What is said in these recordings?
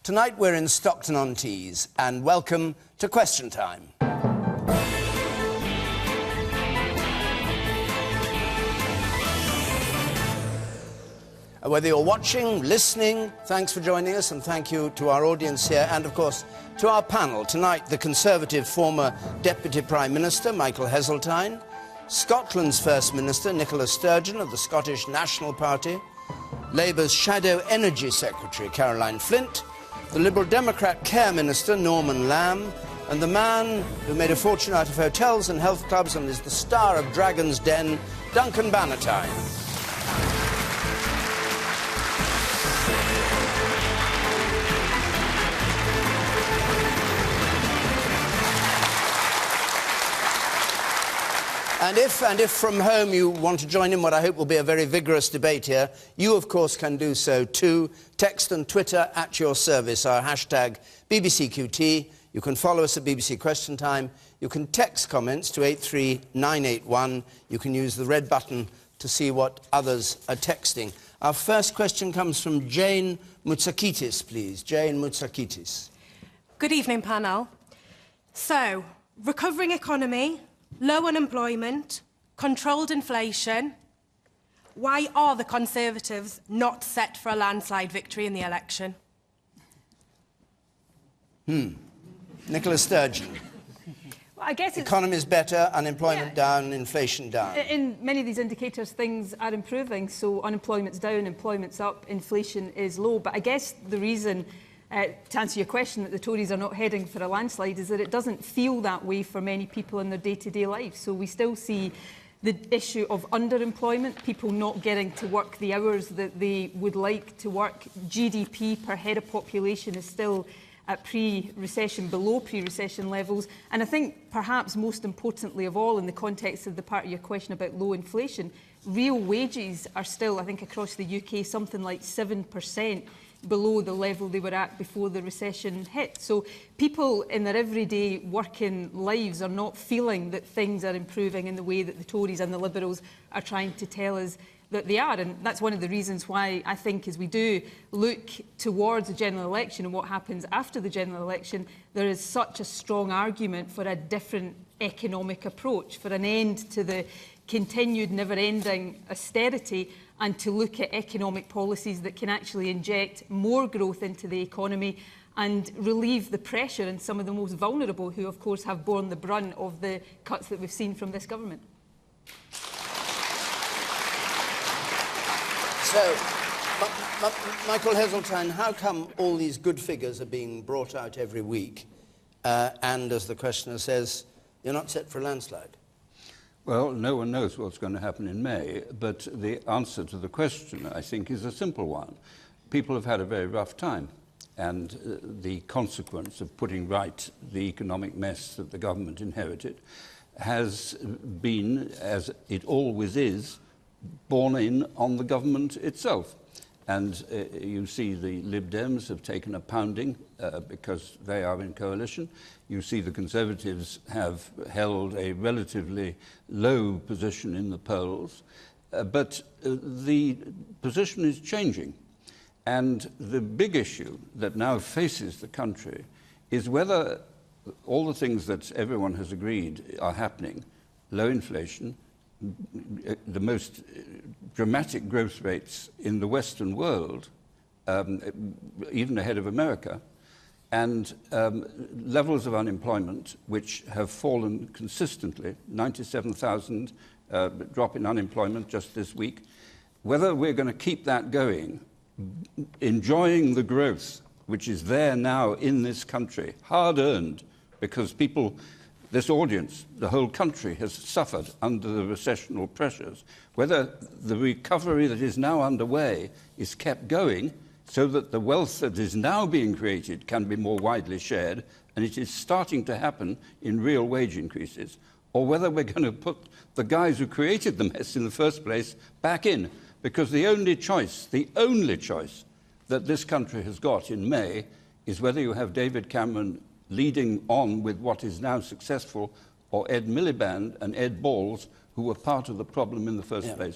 Tonight we're in Stockton-on-Tees, and welcome to Question Time. Whether you're watching, listening, thanks for joining us, and thank you to our audience here, and of course to our panel. Tonight, the Conservative former Deputy Prime Minister, Michael Heseltine, Scotland's First Minister, Nicola Sturgeon of the Scottish National Party, Labour's Shadow Energy Secretary, Caroline Flint, the Liberal Democrat Care Minister, Norman Lamb, and the man who made a fortune out of hotels and health clubs and is the star of Dragon's Den, Duncan Bannatyne. And if from home you want to join in what I hope will be a very vigorous debate here, you, of course, can do so too. Text and Twitter at your service, our hashtag BBCQT. You can follow us at BBC Question Time. You can text comments to 83981. You can use the red button to see what others are texting. Our first question comes from Jane Moutsakitis, please. Jane Moutsakitis. Good evening, panel. So, recovering economy, low unemployment, controlled inflation. Why are the Conservatives not set for a landslide victory in the election? Nicola Sturgeon. Well, I guess economy's better, unemployment down, inflation down. In many of these indicators, things are improving. So unemployment's down, employment's up, inflation is low. But I guess the reason, to answer your question, that the Tories are not heading for a landslide is that it doesn't feel that way for many people in their day-to-day lives. So we still see the issue of underemployment, people not getting to work the hours that they would like to work. GDP per head of population is still at pre-recession, below pre-recession levels. And I think perhaps most importantly of all, in the context of the part of your question about low inflation, real wages are still, I think across the UK, something like 7% below the level they were at before the recession hit. So people in their everyday working lives are not feeling that things are improving in the way that the Tories and the Liberals are trying to tell us that they are. And that's one of the reasons why I think, as we do look towards the general election and what happens after the general election, there is such a strong argument for a different economic approach, for an end to the continued never-ending austerity, and to look at economic policies that can actually inject more growth into the economy and relieve the pressure in some of the most vulnerable, who of course have borne the brunt of the cuts that we've seen from this government. So, Michael Heseltine, how come all these good figures are being brought out every week and, as the questioner says, you're not set for a landslide? Well, no one knows what's going to happen in May, but the answer to the question, I think, is a simple one. People have had a very rough time, and the consequence of putting right the economic mess that the government inherited has been, as it always is, borne in on the government itself. And you see the Lib Dems have taken a pounding because they are in coalition. You see the Conservatives have held a relatively low position in the polls. But the position is changing. And the big issue that now faces the country is whether all the things that everyone has agreed are happening, low inflation, the most dramatic growth rates in the Western world, even ahead of America, and levels of unemployment which have fallen consistently, 97,000 drop in unemployment just this week. Whether we're going to keep that going, enjoying the growth which is there now in this country, hard-earned, because people, this audience, the whole country has suffered under the recessional pressures, whether the recovery that is now underway is kept going so that the wealth that is now being created can be more widely shared, and it is starting to happen in real wage increases, or whether we're going to put the guys who created the mess in the first place back in, because the only choice that this country has got in May is whether you have David Cameron leading on with what is now successful, or Ed Miliband and Ed Balls, who were part of the problem in the first place.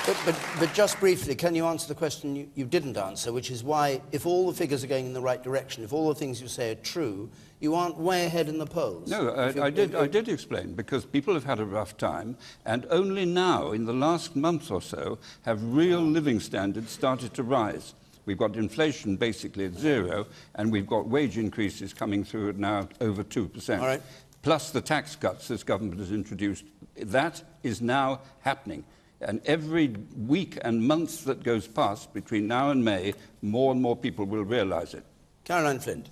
But just briefly, can you answer the question you didn't answer, which is why, if all the figures are going in the right direction, if all the things you say are true, you aren't way ahead in the polls? No, I did explain, because people have had a rough time, and only now, in the last month or so, have real living standards started to rise. We've got inflation basically at zero, and we've got wage increases coming through at now over 2%. All right. Plus the tax cuts this government has introduced. That is now happening. And every week and month that goes past between now and May, more and more people will realise it. Caroline Flint.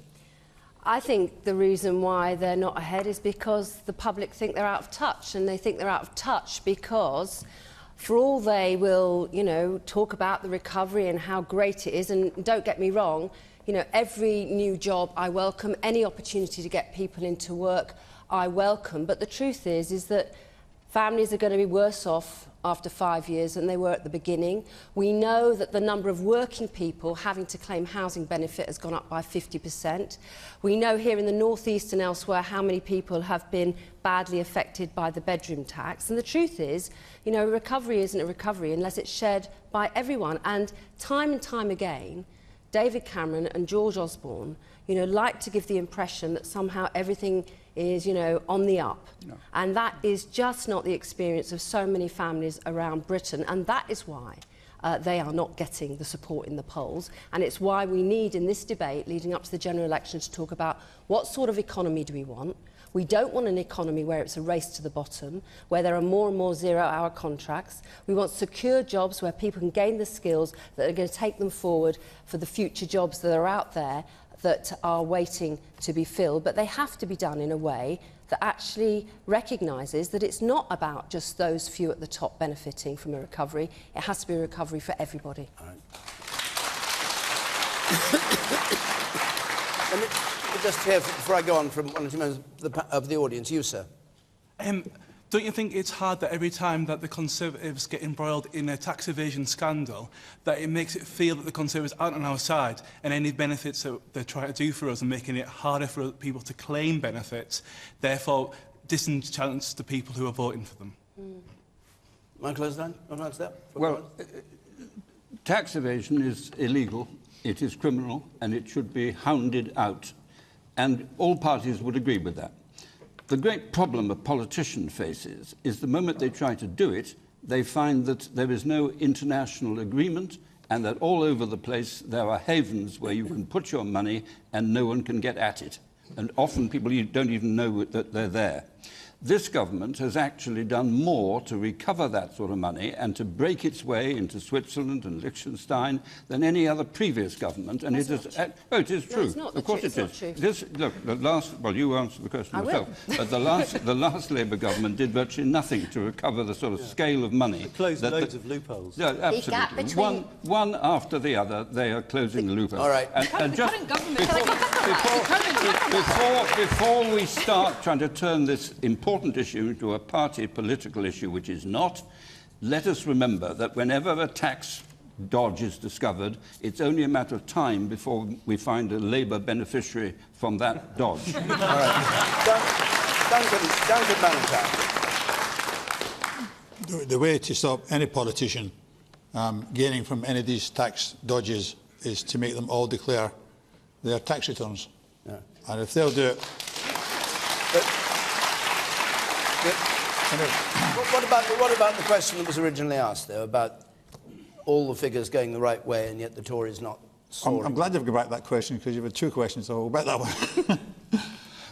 I think the reason why they're not ahead is because the public think they're out of touch, and they think they're out of touch because, for all they will, you know, talk about the recovery and how great it is, and don't get me wrong, you know, every new job I welcome, any opportunity to get people into work I welcome, but the truth is that families are going to be worse off after 5 years than they were at the beginning. We know that the number of working people having to claim housing benefit has gone up by 50%. We know here in the North East and elsewhere how many people have been badly affected by the bedroom tax. And the truth is, you know, a recovery isn't a recovery unless it's shared by everyone. And time again, David Cameron and George Osborne, you know, like to give the impression that somehow everything is, you know, on the up. No. And that is just not the experience of so many families around Britain. And that is why they are not getting the support in the polls. And it's why we need, in this debate leading up to the general election, to talk about what sort of economy do we want. We don't want an economy where it's a race to the bottom, where there are more and more zero-hour contracts. We want secure jobs where people can gain the skills that are going to take them forward for the future jobs that are out there that are waiting to be filled, but they have to be done in a way that actually recognises that it's not about just those few at the top benefiting from a recovery. It has to be a recovery for everybody. All right. Let me just hear, before I go on, from one or two members of the audience. You, sir. Don't you think it's hard that every time that the Conservatives get embroiled in a tax evasion scandal, that it makes it feel that the Conservatives aren't on our side, and any benefits that they're trying to do for us are making it harder for people to claim benefits, therefore disenchants the people who are voting for them? Michael Heseltine, want to answer that? Well, tax evasion is illegal, it is criminal, and it should be hounded out. And all parties would agree with that. The great problem a politician faces is the moment they try to do it, they find that there is no international agreement and that all over the place there are havens where you can put your money and no one can get at it. And often people don't even know that they're there. This government has actually done more to recover that sort of money and to break its way into Switzerland and Liechtenstein than any other previous government. And it is true. No, of course it is. Look, the last, well, you answered the question yourself. But the last Labour government did virtually nothing to recover the sort of scale of money. They closed loads of loopholes. Yeah, absolutely. One after the other, they are closing the loopholes. All right. And just before we start trying to turn this important issue into a party political issue, which is not, let us remember that whenever a tax dodge is discovered, it's only a matter of time before we find a Labour beneficiary from that dodge. All right. Duncan Bannatyne. The way to stop any politician gaining from any of these tax dodges is to make them all declare their tax returns. Yeah. And if they'll do it... What about the question that was originally asked, though, about all the figures going the right way and yet the Tories not soaring? I'm glad you've got back that question, because you've had two questions, so we'll bet that one.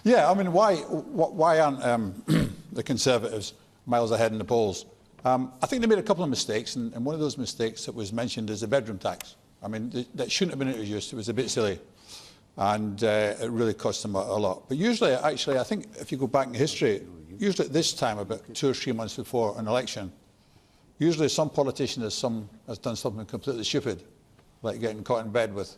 Yeah, I mean, why aren't the Conservatives miles ahead in the polls? I think they made a couple of mistakes, and one of those mistakes that was mentioned is the bedroom tax. I mean, that shouldn't have been introduced. It was a bit silly, and it really cost them a lot. But usually, actually, I think if you go back in history, usually at this time, about 2 or 3 months before an election, usually some politician has done something completely stupid, like getting caught in bed with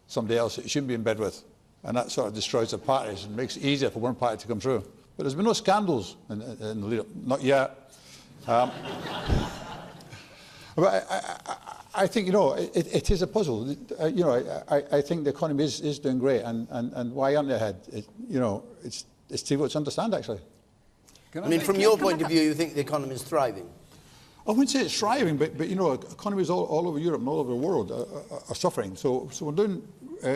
somebody else that you shouldn't be in bed with. And that sort of destroys the parties and makes it easier for one party to come through. But there's been no scandals in the lead-up, not yet. But I think, you know, it is a puzzle. You know, I think the economy is doing great, and why aren't they ahead? You know, it's difficult to understand, actually. I mean, from your point of view, you think the economy is thriving? I wouldn't say it's thriving, but you know, economies all over Europe and all over the world are suffering. So we're doing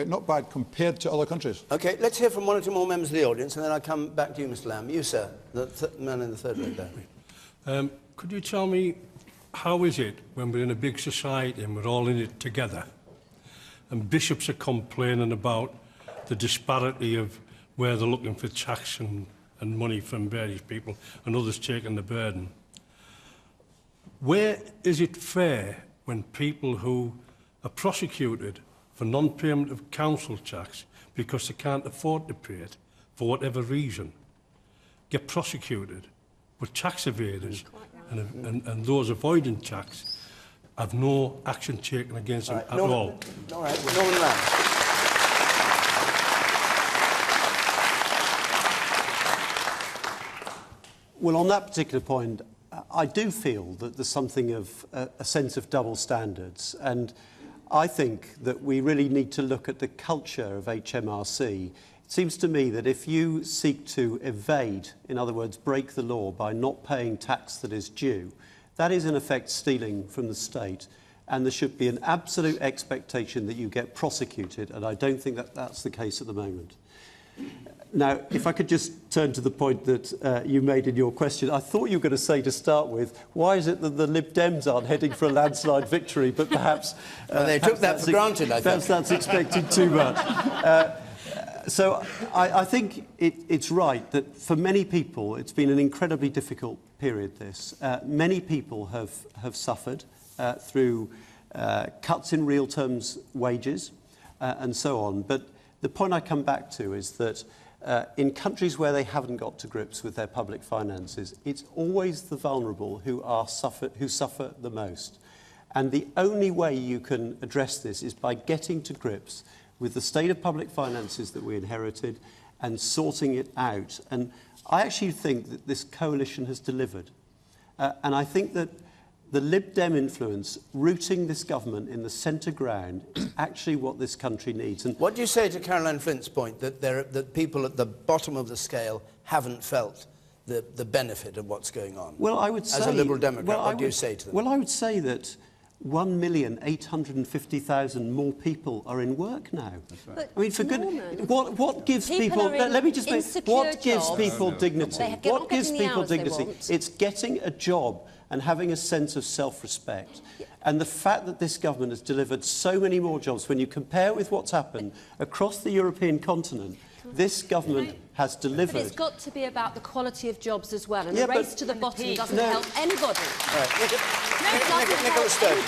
not bad compared to other countries. OK, let's hear from one or two more members of the audience, and then I'll come back to you, Mr Lamb. You, sir, the man in the third row there. Could you tell me, how is it when we're in a big society and we're all in it together, and bishops are complaining about the disparity of where they're looking for tax and money from various people and others taking the burden? Where is it fair when people who are prosecuted for non-payment of council tax because they can't afford to pay it for whatever reason get prosecuted, but tax evaders and those avoiding tax have no action taken against them at all? All right, Norman Lamb. Well, on that particular point, I do feel that there's something of a sense of double standards, and I think that we really need to look at the culture of HMRC. It seems to me that if you seek to evade, in other words, break the law by not paying tax that is due, that is in effect stealing from the state, and there should be an absolute expectation that you get prosecuted, and I don't think that that's the case at the moment. Now, if I could just turn to the point that you made in your question, I thought you were going to say to start with, why is it that the Lib Dems aren't heading for a landslide victory? But perhaps... well, they took that for granted, I think. Perhaps that's expecting too much. So I think it's right that for many people, it's been an incredibly difficult period, this. Many people have suffered through cuts in real terms wages and so on. But the point I come back to is that in countries where they haven't got to grips with their public finances, it's always the vulnerable who suffer the most. And the only way you can address this is by getting to grips with the state of public finances that we inherited and sorting it out. And I actually think that this coalition has delivered. And I think that the Lib Dem influence rooting this government in the centre ground is actually what this country needs. And what do you say to Caroline Flint's point that people at the bottom of the scale haven't felt the benefit of what's going on? Well, I would say... As a Liberal Democrat, what do you say to them? Well, I would say that 1,850,000 more people are in work now. Right. But I mean, for good, what gives people? Let me just make. What gives people dignity? What gives people dignity? It's getting a job and having a sense of self-respect. Yeah. And the fact that this government has delivered so many more jobs, when you compare it with what's happened across the European continent, this government has delivered. But it's got to be about the quality of jobs as well, and the race to the bottom doesn't help anybody. Nicola, Sturgeon.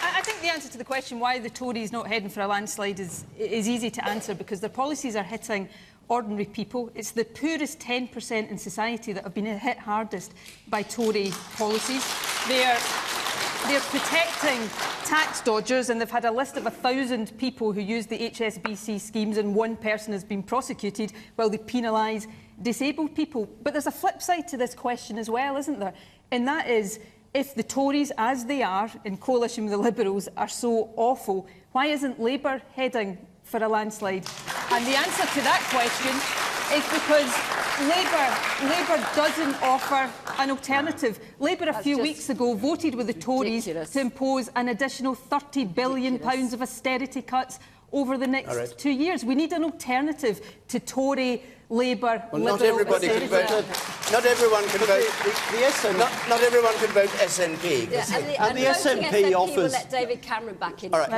I think the answer to the question why the Tories not heading for a landslide is easy to answer, because their policies are hitting ordinary people. It's the poorest 10% in society that have been hit hardest by Tory policies. They're protecting tax dodgers, and they've had a list of 1,000 people who use the HSBC schemes, and one person has been prosecuted while they penalise disabled people. But there's a flip side to this question as well, isn't there? And that is, if the Tories, as they are, in coalition with the Liberals, are so awful, why isn't Labour heading for a landslide? And the answer to that question is because Labour doesn't offer an alternative. Labour a few weeks ago voted with the Tories to impose an additional £30 billion of austerity cuts over the next 2 years. We need an alternative to Tory, Labour, Liberal. Not everybody can vote. Not everyone can vote. Not everyone can vote SNP. Yeah, and the SNP offers. Will let David Cameron back in. All right.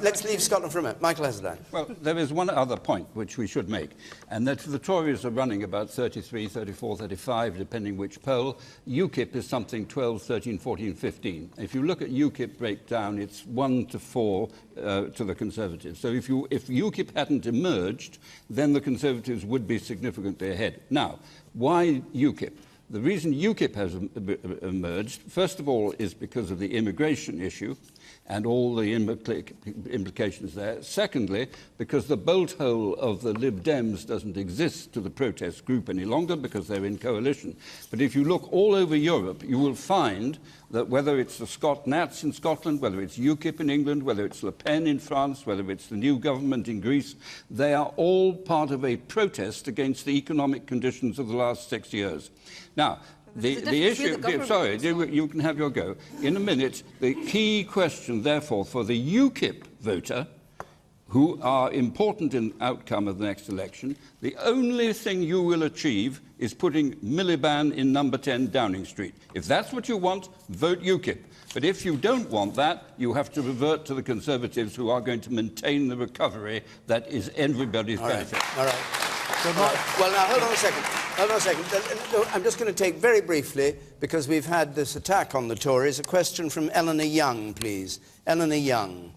Let's leave Scotland for a minute. Michael Heseltine. Well, there is one other point which we should make, and that the Tories are running about 33, 34, 35, depending which poll. UKIP is something 12, 13, 14, 15. If you look at UKIP breakdown, it's 1 to 4 to the Conservatives. So if UKIP hadn't emerged, then the Conservatives would be significantly ahead. Now, why UKIP? The reason UKIP has emerged, first of all, is because of the immigration issue and all the implications there. Secondly, because the bolt hole of the Lib Dems doesn't exist to the protest group any longer because they're in coalition. But if you look all over Europe, you will find that whether it's the Scott Nats in Scotland, whether it's UKIP in England, whether it's Le Pen in France, whether it's the new government in Greece, they are all part of a protest against the economic conditions of the last 6 years. Now, The issue, sorry, you can have your go. In a minute, the key question, therefore, for the UKIP voter, who are important in the outcome of the next election, the only thing you will achieve is putting Miliband in number 10 Downing Street. If that's what you want, vote UKIP. But if you don't want that, you have to revert to the Conservatives, who are going to maintain the recovery that is everybody's benefit. All right. Well, now, hold on a second. Hold on a second. I'm just going to take very briefly, because we've had this attack on the Tories, a question from Eleanor Young, please. Eleanor Young.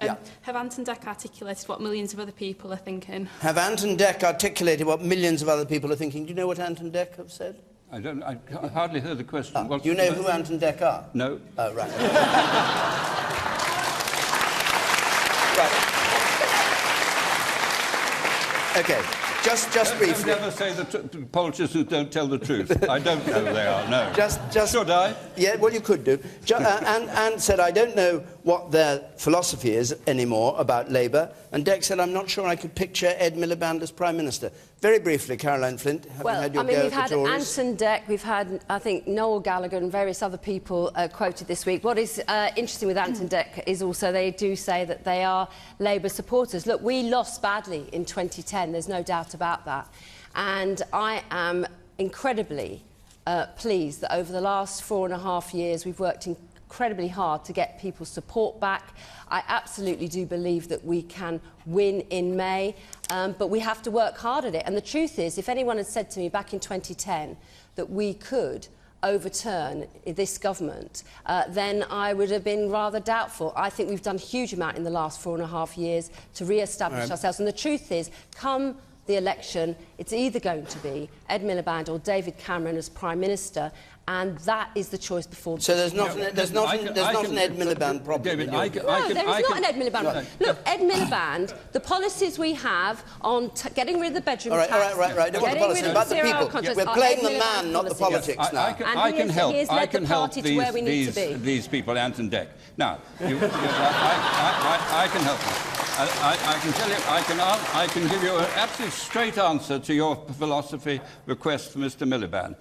Yeah. Have Ant and Dec articulated what millions of other people are thinking? Have Ant and Dec articulated what millions of other people are thinking? Do you know what Ant and Dec have said? I hardly heard the question. Do you know who Ant and Dec are? No. Oh, right. Right. OK. Just briefly. Never say that politicians don't tell the truth. I don't know who they are, no. Should I? Yeah, well, you could do. Anne said, I don't know what their philosophy is anymore about Labour. And Dec said, I'm not sure I could picture Ed Miliband as Prime Minister. Very briefly, Caroline Flint, having had your go at the Tories. We've had Ant and Dec, we've had, I think, Noel Gallagher and various other people quoted this week. What is interesting with Ant and Dec is also they do say that they are Labour supporters. Look, we lost badly in 2010, there's no doubt about that. And I am incredibly pleased that over the last 4.5 years we've worked incredibly hard to get people's support back. I absolutely do believe that we can win in May, but we have to work hard at it. And the truth is, if anyone had said to me back in 2010 that we could overturn this government, then I would have been rather doubtful. I think we've done a huge amount in the last 4.5 years to re-establish ourselves. And the truth is, come the election, it's either going to be Ed Miliband or David Cameron as Prime Minister, and that is the choice before. So there's not an Ed Miliband problem. David, there is not an Ed Miliband problem. Look, Ed Miliband, the policies we have on getting rid of the bedroom tax... All right. Don't want the policy, about the people. We're playing the man, not the politics now. I can help these people, Ant and Dec. Now, I can help them. I can tell you, I can give you an absolute straight answer to your philosophy request for Mr. Miliband.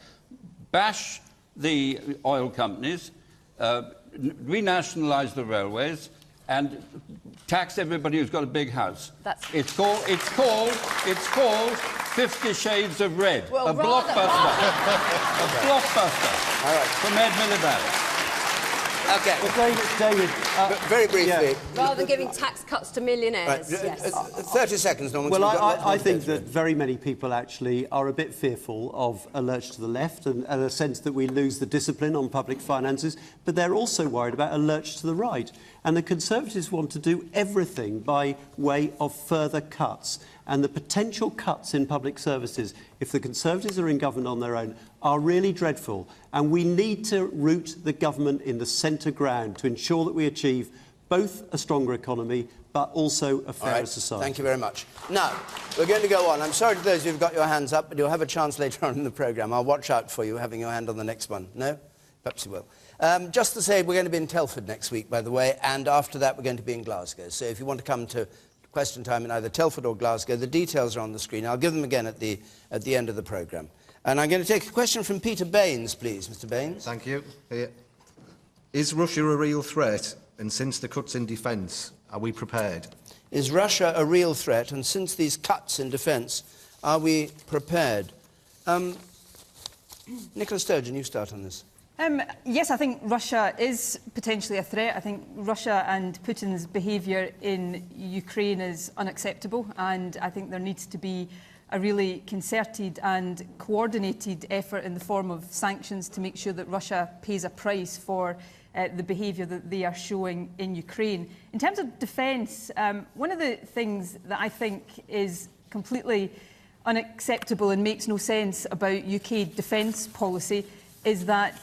Bash the oil companies, renationalise the railways, and tax everybody who's got a big house. It's called 50 Shades of Red, a blockbuster, All right. from Ed Miliband. OK. Well, David very briefly. Yeah. Rather than giving tax cuts to millionaires, yes. 30 seconds, Norman. Well, I think that very many people actually are a bit fearful of a lurch to the left and a sense that we lose the discipline on public finances, but they're also worried about a lurch to the right. And the Conservatives want to do everything by way of further cuts. And the potential cuts in public services, if the Conservatives are in government on their own, are really dreadful. And we need to root the government in the centre ground to ensure that we achieve both a stronger economy but also a fairer society. Thank you very much. Now, we're going to go on. I'm sorry to those who've got your hands up, but you'll have a chance later on in the programme. I'll watch out for you having your hand on the next one. No? Perhaps you will. Just to say, we're going to be in Telford next week, by the way, and after that we're going to be in Glasgow. So if you want to come to question time in either Telford or Glasgow, the details are on the screen. I'll give them again at the end of the programme. And I'm going to take a question from Peter Baines, please. Mr. Baines. Thank you. Is Russia a real threat? And since the cuts in defence, are we prepared? Is Russia a real threat? And since these cuts in defence, are we prepared? Nicola Sturgeon, you start on this. Yes, I think Russia is potentially a threat. I think Russia and Putin's behaviour in Ukraine is unacceptable, and I think there needs to be a really concerted and coordinated effort in the form of sanctions to make sure that Russia pays a price for the behaviour that they are showing in Ukraine. In terms of defence, one of the things that I think is completely unacceptable and makes no sense about UK defence policy is that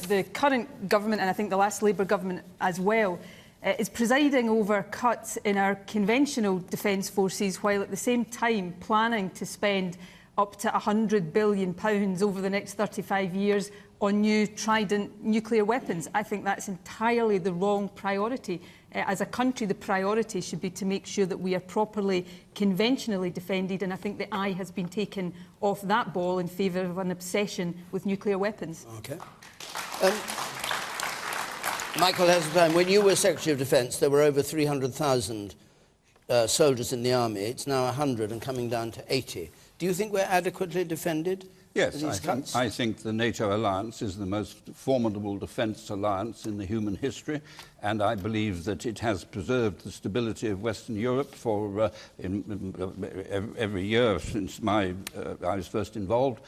the current government, and I think the last Labour government as well, is presiding over cuts in our conventional defence forces while at the same time planning to spend up to £100 billion over the next 35 years on new Trident nuclear weapons. I think that's entirely the wrong priority As a country, the priority should be to make sure that we are properly conventionally defended, and I think the eye has been taken off that ball in favour of an obsession with nuclear weapons. Okay. Michael Heseltine, when you were Secretary of Defence, there were over 300,000 soldiers in the army. It's now 100 and coming down to 80. Do you think we're adequately defended? Yes, I think the NATO alliance is the most formidable defence alliance in the human history, and I believe that it has preserved the stability of Western Europe for every year since I was first involved,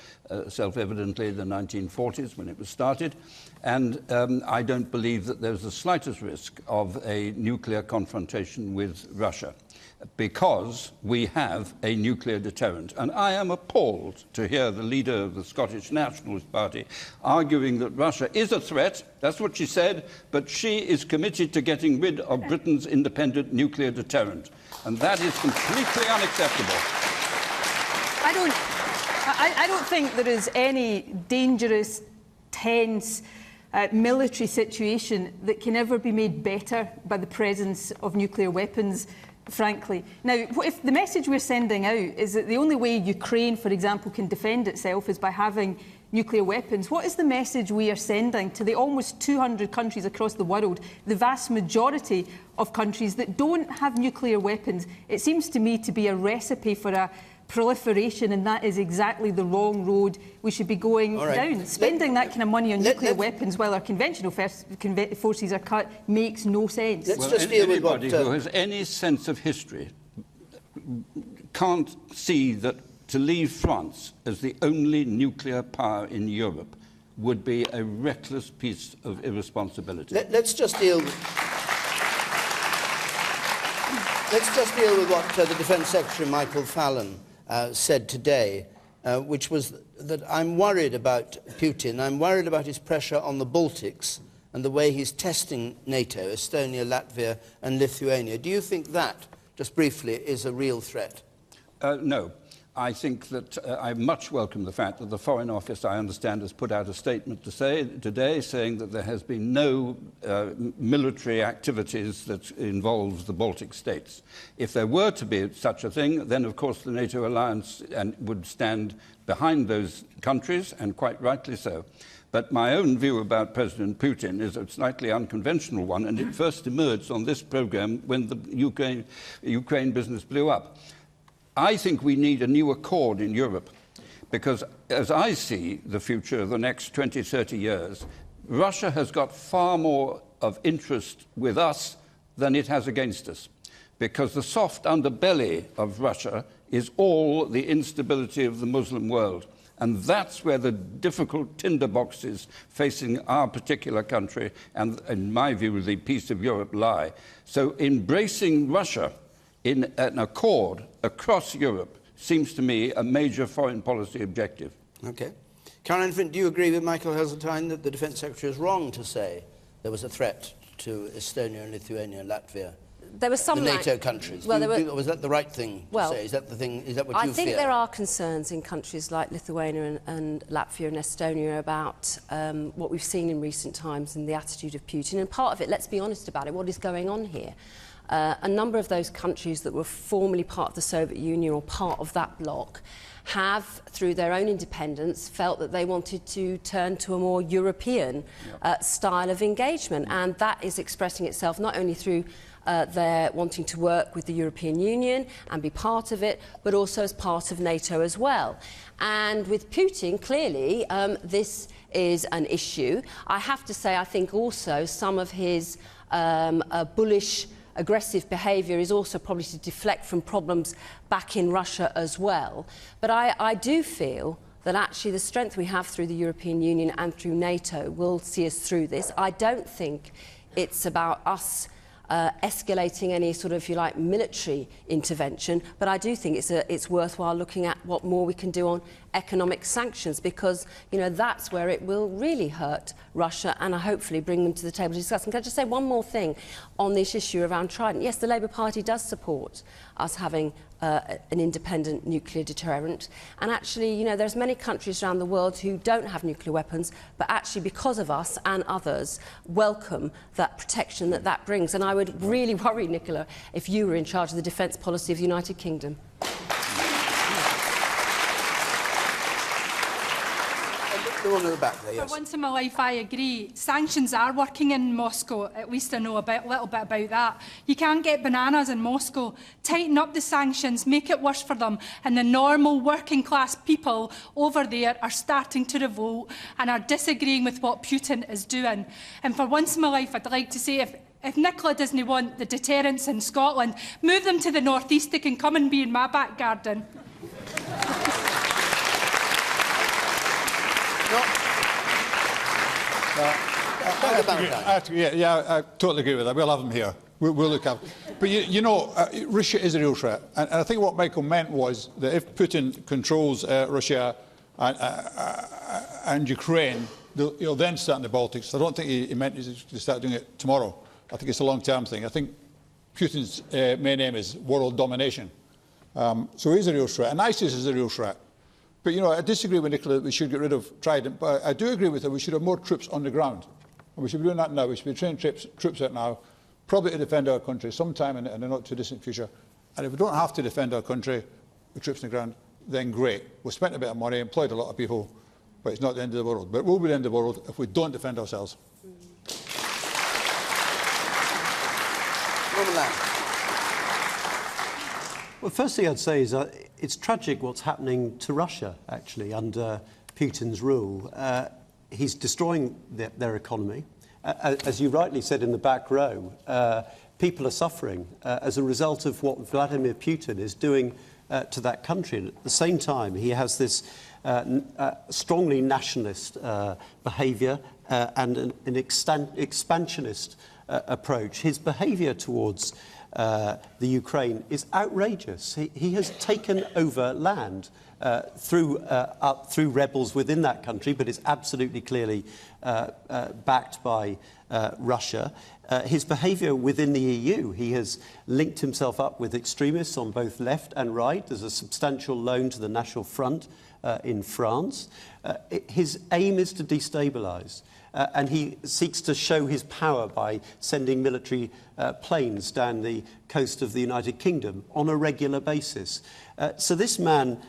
self-evidently the 1940s when it was started, and I don't believe that there's the slightest risk of a nuclear confrontation with Russia, because we have a nuclear deterrent. And I am appalled to hear the leader of the Scottish Nationalist Party arguing that Russia is a threat. That's what she said, but she is committed to getting rid of Britain's independent nuclear deterrent. And that is completely unacceptable. I don't think there is any dangerous, tense, military situation that can ever be made better by the presence of nuclear weapons, frankly. Now, if the message we're sending out is that the only way Ukraine, for example, can defend itself is by having nuclear weapons, what is the message we are sending to the almost 200 countries across the world, the vast majority of countries that don't have nuclear weapons? It seems to me to be a recipe for a proliferation, and that is exactly the wrong road we should be going down. Spending that kind of money on nuclear weapons while our conventional forces are cut makes no sense. Well, anybody who has any sense of history can't see that to leave France as the only nuclear power in Europe would be a reckless piece of irresponsibility. Let's just deal with what the Defence Secretary Michael Fallon said today, which was that I'm worried about Putin, I'm worried about his pressure on the Baltics and the way he's testing NATO, Estonia, Latvia and Lithuania. Do you think that, just briefly, is a real threat? No. I think that I much welcome the fact that the Foreign Office, I understand, has put out a statement today saying that there has been no military activities that involves the Baltic states. If there were to be such a thing, then of course the NATO alliance would stand behind those countries, and quite rightly so. But my own view about President Putin is a slightly unconventional one, and it first emerged on this programme when the Ukraine business blew up. I think we need a new accord in Europe, because as I see the future of the next 20, 30 years, Russia has got far more of interest with us than it has against us, because the soft underbelly of Russia is all the instability of the Muslim world. And that's where the difficult tinderboxes facing our particular country and, in my view, the peace of Europe lie. So embracing Russia in an accord across Europe seems to me a major foreign policy objective. Okay. Caroline Flint, do you agree with Michael Heseltine that the Defence Secretary is wrong to say there was a threat to Estonia and Lithuania and Latvia? There was some the NATO countries. Well, was that the right thing to say? Is that the thing? Is that what you fear? I think there are concerns in countries like Lithuania and Latvia and Estonia about what we've seen in recent times and the attitude of Putin. And part of it, let's be honest about it, what is going on here? A number of those countries that were formerly part of the Soviet Union or part of that bloc have, through their own independence, felt that they wanted to turn to a more European style of engagement. And that is expressing itself not only through their wanting to work with the European Union and be part of it, but also as part of NATO as well. And with Putin, clearly, this is an issue. I have to say, I think also some of his bullish aggressive behaviour is also probably to deflect from problems back in Russia as well. But I do feel that actually the strength we have through the European Union and through NATO will see us through this. I don't think it's about us escalating any sort of, if you like, military intervention, but I do think it's worthwhile looking at what more we can do on economic sanctions, because, you know, that's where it will really hurt Russia and hopefully bring them to the table to discuss. And can I just say one more thing on this issue around Trident? Yes, the Labour Party does support us having an independent nuclear deterrent. And actually, you know, there's many countries around the world who don't have nuclear weapons, but actually, because of us and others, welcome that protection that brings. And I would really worry, Nicola, if you were in charge of the defence policy of the United Kingdom. The one at the back there, yes. For once in my life, I agree. Sanctions are working in Moscow. At least I know a little bit about that. You can't get bananas in Moscow. Tighten up the sanctions, make it worse for them. And the normal working class people over there are starting to revolt and are disagreeing with what Putin is doing. And for once in my life, I'd like to say if Nicola doesn't want the deterrents in Scotland, move them to the North East. They can come and be in my back garden. I totally agree with that. We'll have them here. We'll look up. But you know, Russia is a real threat. And I think what Michael meant was that if Putin controls Russia and Ukraine, he'll then start in the Baltics. I don't think he meant to start doing it tomorrow. I think it's a long-term thing. I think Putin's main aim is world domination. So he's a real threat. And ISIS is a real threat. But, you know, I disagree with Nicola that we should get rid of Trident, but I do agree with her we should have more troops on the ground. And we should be doing that now. We should be training troops out now, probably to defend our country sometime in the not-too-distant future. And if we don't have to defend our country with troops on the ground, then great. We've spent a bit of money, employed a lot of people, but it's not the end of the world. But it will be the end of the world if we don't defend ourselves. Well, first thing I'd say is it's tragic what's happening to Russia, actually, under Putin's rule. He's destroying their economy. As you rightly said in the back row, people are suffering as a result of what Vladimir Putin is doing to that country. And at the same time, he has this strongly nationalist behaviour and an expansionist approach. His behaviour towards the Ukraine is outrageous. He has taken over land through rebels within that country, but is absolutely clearly backed by Russia. His behaviour within the EU, he has linked himself up with extremists on both left and right. There's a substantial loan to the National Front in France. His aim is to destabilise. And he seeks to show his power by sending military planes down the coast of the United Kingdom on a regular basis. So this man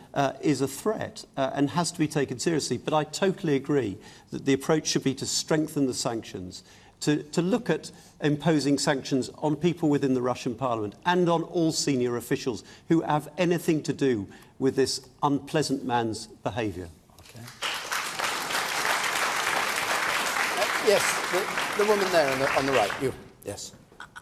is a threat and has to be taken seriously. But I totally agree that the approach should be to strengthen the sanctions, to look at imposing sanctions on people within the Russian parliament and on all senior officials who have anything to do with this unpleasant man's behaviour. Okay. Yes, the woman there on the right. You, yes.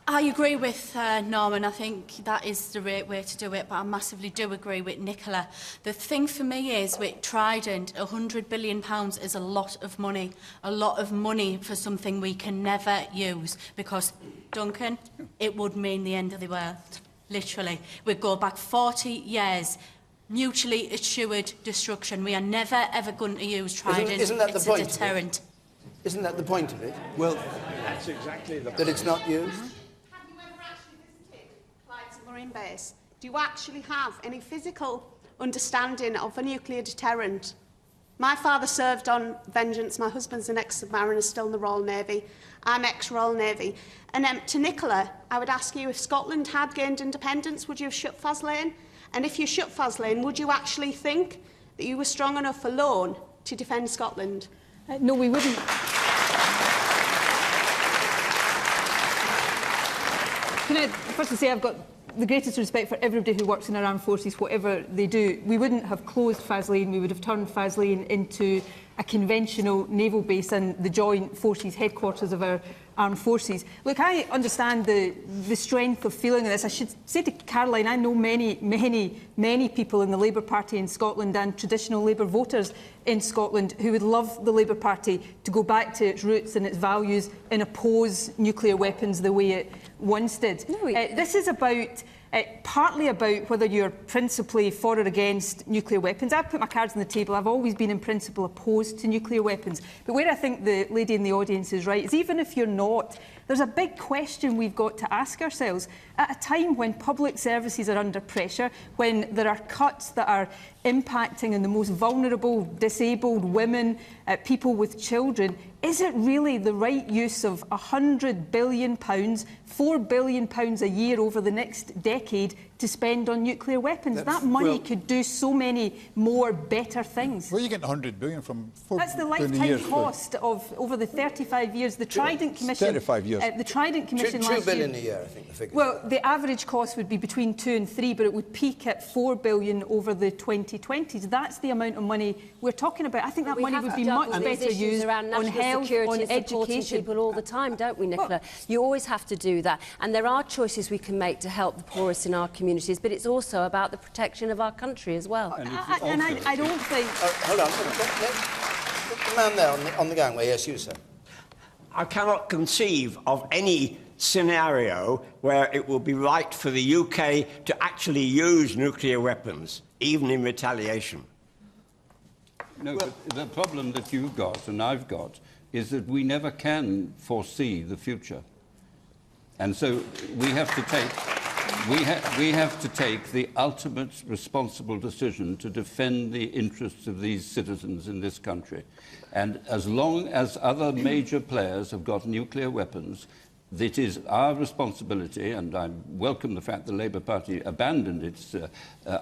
I agree with Norman. I think that is the right way to do it, but I massively do agree with Nicola. The thing for me is, with Trident, £100 billion is a lot of money for something we can never use, because, Duncan, it would mean the end of the world, literally. We'd go back 40 years, mutually assured destruction. We are never, ever going to use Trident. Isn't that the point? It's a deterrent. Isn't that the point of it? Well, that's exactly the point. That it's not used? Have you ever actually visited Clyde's Marine Base? Do you actually have any physical understanding of a nuclear deterrent? My father served on Vengeance. My husband's an ex-submariner, still in the Royal Navy. I'm ex-Royal Navy. And to Nicola, I would ask you, if Scotland had gained independence, would you have shut Faslane? And if you shut Faslane, would you actually think that you were strong enough alone to defend Scotland? No, we wouldn't. Can I first say I've got the greatest respect for everybody who works in our armed forces, whatever they do. We wouldn't have closed Faslane, we would have turned Faslane into a conventional naval base and the joint forces headquarters of our armed forces. Look, I understand the strength of feeling of this. I should say to Caroline, I know many people in the Labour Party in Scotland and traditional Labour voters in Scotland who would love the Labour Party to go back to its roots and its values and oppose nuclear weapons the way it once did. No, this is about partly about whether you're principally for or against nuclear weapons. I've put my cards on the table. I've always been in principle opposed to nuclear weapons. But where I think the lady in the audience is right is even if you're not, there's a big question we've got to ask ourselves. At a time when public services are under pressure, when there are cuts that are impacting on the most vulnerable, disabled, women, people with children, is it really the right use of £100 billion, £4 billion a year over the next decade to spend on nuclear weapons? That money could do so many more better things. Where are you getting £100 billion from? That's the lifetime cost of over the 35 years. The Trident Commission... 35 years. The Trident Commission $2 last billion year, a year, I think the figure. Well, the average cost would be between 2 and 3, but it would peak at $4 billion over the 2020s. That's the amount of money we're talking about. I think that money would be much better used on health, security on and supporting education. people all the time, don't we, Nicola? You always have to do that. And there are choices we can make to help the poorest in our communities, but it's also about the protection of our country as well. And I don't think... Hold on. The man there on the gangway. Yes, you, sir. I cannot conceive of any scenario where it will be right for the UK to actually use nuclear weapons, even in retaliation. No, but the problem that you've got and I've got is that we never can foresee the future. And so we have to take the ultimate responsible decision to defend the interests of these citizens in this country. And as long as other major players have got nuclear weapons, it is our responsibility, and I welcome the fact the Labour Party abandoned its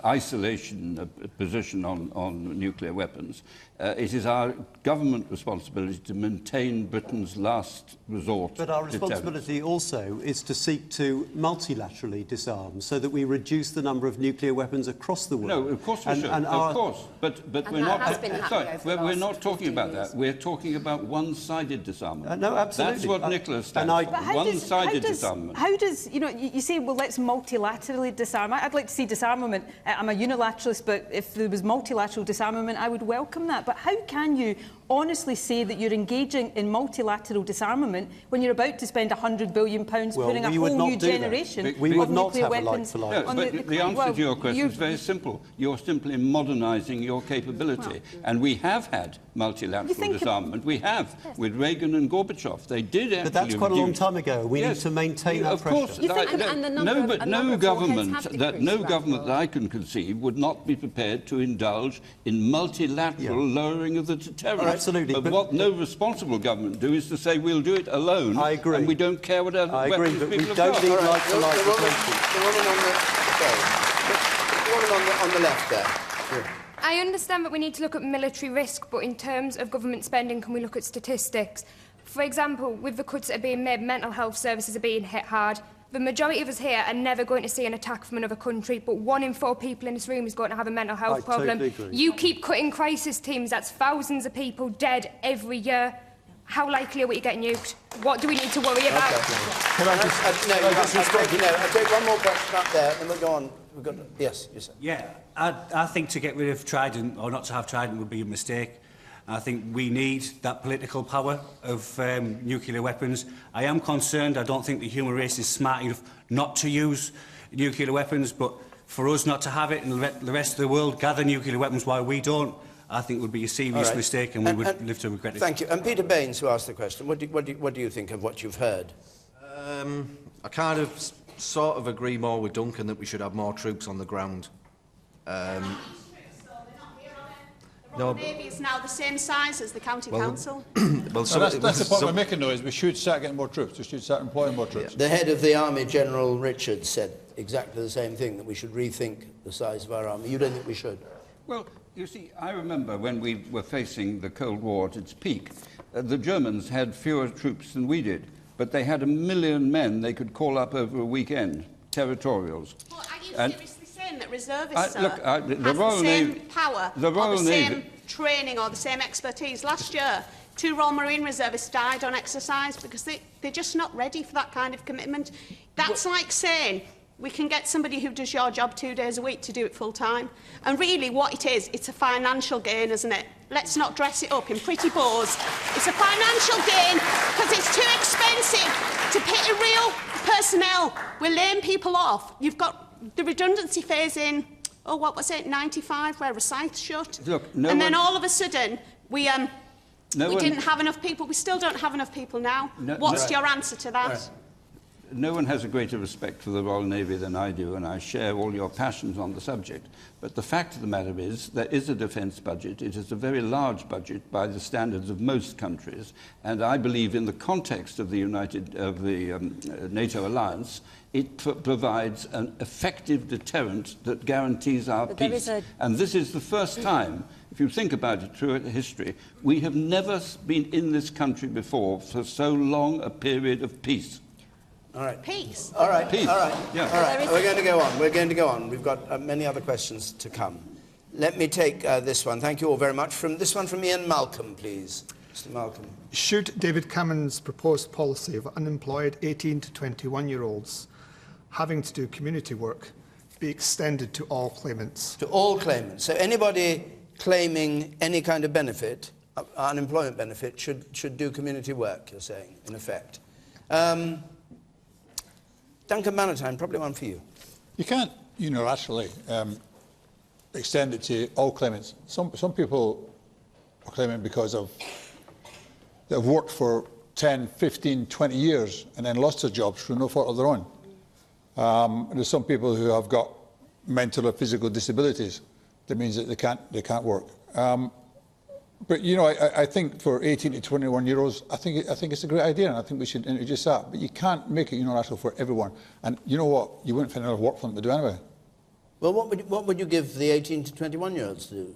isolation position on nuclear weapons. It is our government responsibility to maintain Britain's last resort. But our responsibility also is to seek to multilaterally disarm so that we reduce the number of nuclear weapons across the world. No, of course we should. Of course. But we're not. Sorry, we're not talking about that. We're talking about one-sided disarmament. No, absolutely. That's what Nicola stands for. One-sided disarmament. How does, you say, well, let's multilaterally disarm. I'd like to see disarmament. I'm a unilateralist, but if there was multilateral disarmament, I would welcome that. But how can you honestly say that you're engaging in multilateral disarmament when you're about to spend £100 billion putting a whole new generation of nuclear weapons? No, but the answer to your question is very simple. You're simply modernising your capability. And we have had multilateral disarmament. We have, with Reagan and Gorbachev. They did actually. But that's quite a long time ago. We need to maintain that pressure. Of course. No government that I can conceive would not be prepared to indulge in multilateral lowering of the deterrent. Absolutely. But what no responsible government do is to say we'll do it alone. I agree. And we don't care what other weapons people have got. I agree, but we don't need like-for-like The woman on the left there. Yeah. I understand that we need to look at military risk, but in terms of government spending, can we look at statistics? For example, with the cuts that are being made, mental health services are being hit hard. The majority of us here are never going to see an attack from another country, but 1 in 4 people in this room is going to have a mental health problem. Totally agree. You keep cutting crisis teams, that's thousands of people dead every year. How likely are we to get nuked? What do we need to worry about? Can I just... I'll take one more question up there, and we'll go on. Yes, you said. Yeah, I think to get rid of Trident, or not to have Trident, would be a mistake. I think we need that political power of nuclear weapons. I am concerned. I don't think the human race is smart enough not to use nuclear weapons, but for us not to have it and the rest of the world gather nuclear weapons while we don't, I think would be a serious mistake, and we would live to regret it. Thank you. And Peter Baines, who asked the question, what do you think of what you've heard? I kind of sort of agree more with Duncan that we should have more troops on the ground. The Navy is now the same size as the county council. That's the point we're making, though, is we should start getting more troops. We should start employing more troops. The head of the army, General Richards, said exactly the same thing, that we should rethink the size of our army. You don't think we should? Well, you see, I remember when we were facing the Cold War at its peak, the Germans had fewer troops than we did, but they had 1 million men they could call up over a weekend, territorials. Well, are you seriously saying that reservists have the same power, the same training or the same expertise? Last year, 2 Royal Marine reservists died on exercise because they're just not ready for that kind of commitment. That's like saying we can get somebody who does your job 2 days a week to do it full time. And really what it is, it's a financial gain, isn't it? Let's not dress it up in pretty bows. It's a financial gain because it's too expensive to pay real personnel. We're laying people off. You've got the redundancy phase in, oh, what was it, 95, where Rosyth shut? Look, and then all of a sudden, we one- didn't have enough people. We still don't have enough people now. What's your answer to that? No one has a greater respect for the Royal Navy than I do, and I share all your passions on the subject. But the fact of the matter is, there is a defence budget. It is a very large budget by the standards of most countries, and I believe in the context of the NATO alliance, it provides an effective deterrent that guarantees our peace. And this is the first time, if you think about it through history, we have never been in this country before for so long a period of peace. All right. Peace. All right. Peace. All right. Yeah. All right. We're going to go on. We're going to go on. We've got many other questions to come. Let me take this one. Thank you all very much. This one from Ian Malcolm, please. Mr. Malcolm. Should David Cameron's proposed policy of unemployed 18 to 21-year-olds having to do community work be extended to all claimants? To all claimants. So anybody claiming any kind of benefit, unemployment benefit, should do community work, you're saying, in effect. Duncan Bannatyne, probably one for you. You can't unilaterally extend it to all claimants. Some people are claiming because they've worked for 10, 15, 20 years and then lost their jobs through no fault of their own. There's some people who have got mental or physical disabilities. That means that they can't work. But I think for 18 to 21-year-olds, I think it's a great idea, and I think we should introduce that. But you can't make it unilateral for everyone. And you know what? You wouldn't find enough work for them to do anyway. Well, what would you give the 18 to 21-year-olds to do?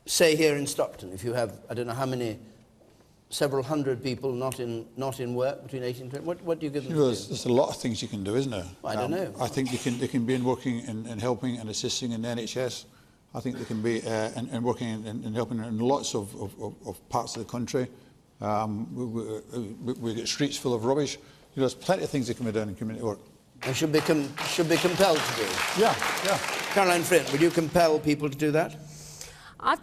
Say here in Stockton, if you have, I don't know how many, several hundred people not in work between 18 and 20, what do you give them to do? There's a lot of things you can do, isn't there? Well, I don't know. I think they can be working and helping and assisting in the NHS. I think they can be and working and helping in lots of parts of the country. We get streets full of rubbish. There's plenty of things that can be done in community work. And should be compelled to do. Yeah. Caroline Flint, would you compel people to do that? I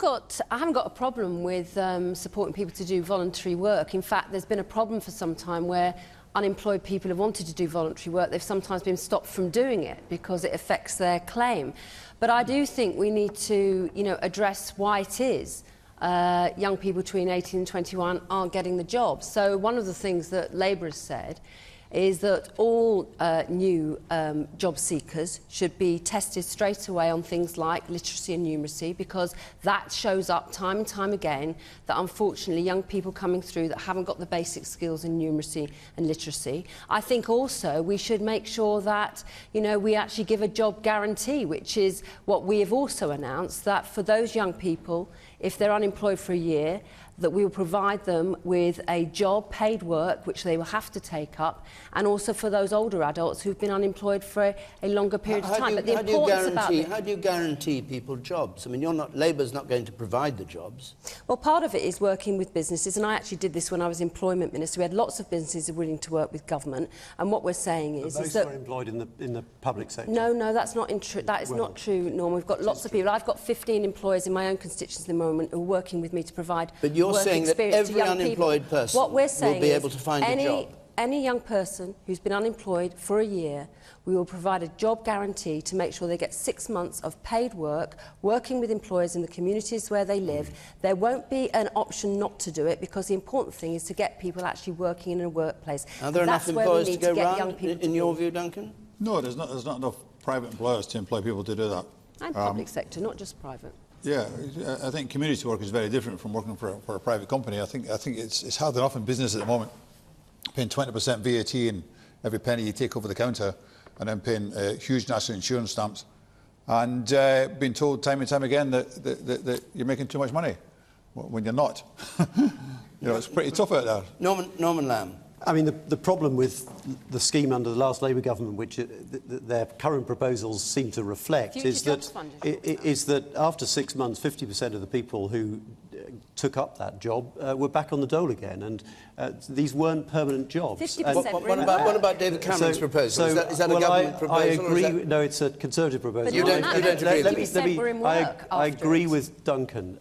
haven't got a problem with supporting people to do voluntary work. In fact, there's been a problem for some time where unemployed people who wanted to do voluntary work, they've sometimes been stopped from doing it because it affects their claim. But I do think we need to, address why it is young people between 18 and 21 aren't getting the job. So one of the things that Labour has said is that all new job seekers should be tested straight away on things like literacy and numeracy, because that shows up time and time again that unfortunately young people coming through that haven't got the basic skills in numeracy and literacy. I think also we should make sure that we actually give a job guarantee, which is what we have also announced, that for those young people, if they're unemployed for a year, that we will provide them with a job, paid work, which they will have to take up, and also for those older adults who've been unemployed for a longer period of time. But the importance about it... How do you guarantee people jobs? I mean, Labour's not going to provide the jobs. Well, part of it is working with businesses, and I actually did this when I was Employment Minister. We had lots of businesses willing to work with government, and what we're saying is that... Most are employed in the public sector. No, that's not true. That is not true, Norm. We've got lots of people. I've got 15 employers in my own constituency at the moment who are working with me to provide But you're saying that every unemployed person will be able to find a job? Any young person who's been unemployed for a year, we will provide a job guarantee to make sure they get 6 months of paid work, working with employers in the communities where they live. There won't be an option not to do it, because the important thing is to get people actually working in a workplace. Are there enough employers to go round, in your view, Duncan? No, there's not enough private employers to employ people to do that. And public sector, not just private. Yeah, I think community work is very different from working for a private company. I think it's hard enough in business at the moment, paying 20% VAT in every penny you take over the counter, and then paying huge national insurance stamps, and being told time and time again that you're making too much money when you're not. It's pretty tough out there. Norman Lamb. I mean, the problem with the scheme under the last Labour government, which their current proposals seem to reflect, is that after 6 months, 50% of the people who took up that job were back on the dole again, and these weren't permanent jobs. 50%. What about David Cameron's proposal? Is that a government proposal? I agree. No, it's a Conservative proposal. But you don't agree. I agree with Duncan.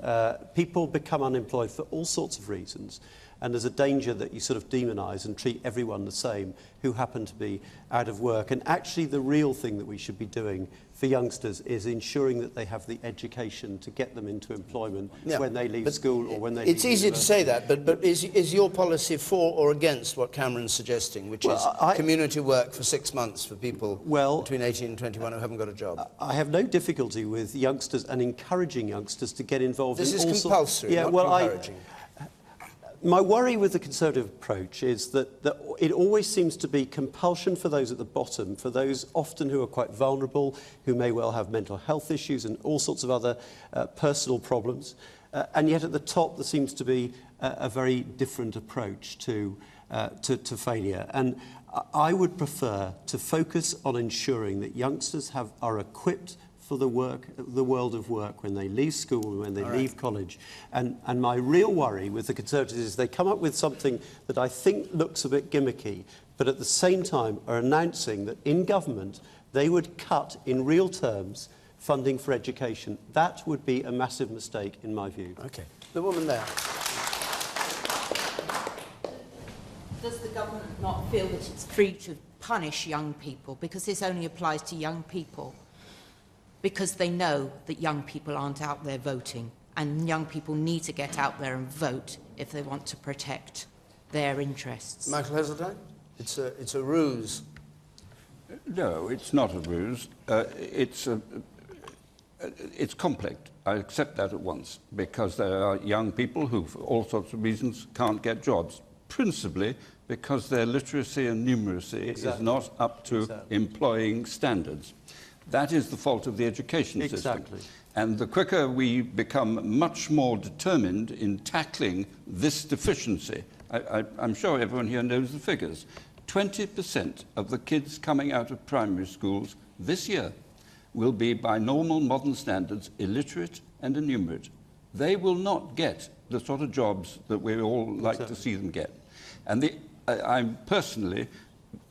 People become unemployed for all sorts of reasons. And there's a danger that you sort of demonise and treat everyone the same who happen to be out of work. And actually the real thing that we should be doing for youngsters is ensuring that they have the education to get them into employment when they leave school or when they leave It's easy to say that, but is your policy for or against what Cameron's suggesting, which is community work for 6 months for people between 18 and 21 who haven't got a job? I have no difficulty with youngsters and encouraging youngsters to get involved in all sorts... This is compulsory, not encouraging. My worry with the Conservative approach is that it always seems to be compulsion for those at the bottom, for those often who are quite vulnerable, who may well have mental health issues and all sorts of other personal problems. And yet at the top there seems to be a very different approach to failure. And I would prefer to focus on ensuring that youngsters are equipped for the world of work when they leave school and when they leave college. And my real worry with the Conservatives is they come up with something that I think looks a bit gimmicky, but at the same time are announcing that in government they would cut in real terms funding for education. That would be a massive mistake in my view. Okay. The woman there. Does the government not feel that it's free to punish young people because this only applies to young people? Because they know that young people aren't out there voting, and young people need to get out there and vote if they want to protect their interests. Michael Heseltine? It's a ruse. No, it's not a ruse. It's complex. I accept that at once, because there are young people who, for all sorts of reasons, can't get jobs, principally because their literacy and numeracy is not up to employing standards. That is the fault of the education system. And the quicker we become much more determined in tackling this deficiency, I'm sure everyone here knows the figures, 20% of the kids coming out of primary schools this year will be, by normal modern standards, illiterate and enumerate. They will not get the sort of jobs that we all like to see them get. And I'm personally